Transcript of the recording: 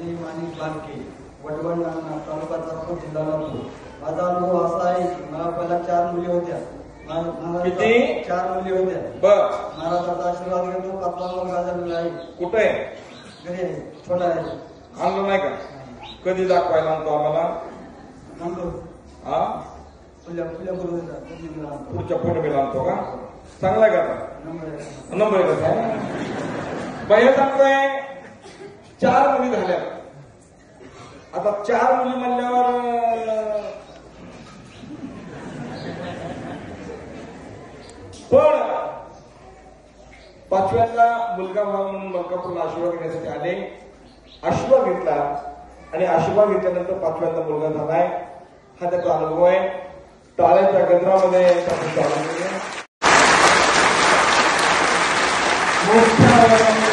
मी माणिक बालके, वडवण तालुका चाकूर, जिल्हा नागपूर. माझा अनुभव असा आहे की मला पहिला 4 मुली होत्या. किती? 4 मुली होत्या. बर. महाराजाचा आशीर्वाद घेतो. 5वा मुलगा झालेला आहे. कुठे? घरी आहे, छोटा आहे. आणलं नाही का? कधी दाखवायला आणतो आम्हाला? म्हणतो हा, पुढच्या बरोबर पुढच्या पौर्णिमेला आणतो का? चांगला आहे का? नंबर आहे का? बाह्य सांगतोय 4 मुली झाल्या. आता 4 मुली म्हणल्यावर पण 5व्याला मुलगा व्हावा म्हणून मलकापूरला आशीर्वाद घेण्यासाठी आले. आशीर्वाद घेतला आणि आशीर्वाद घेतल्यानंतर 5व्याला मुलगा झालाय. हा त्याचा अनुभव आहे. टाळ्याच्या गजरामध्ये मोठ्या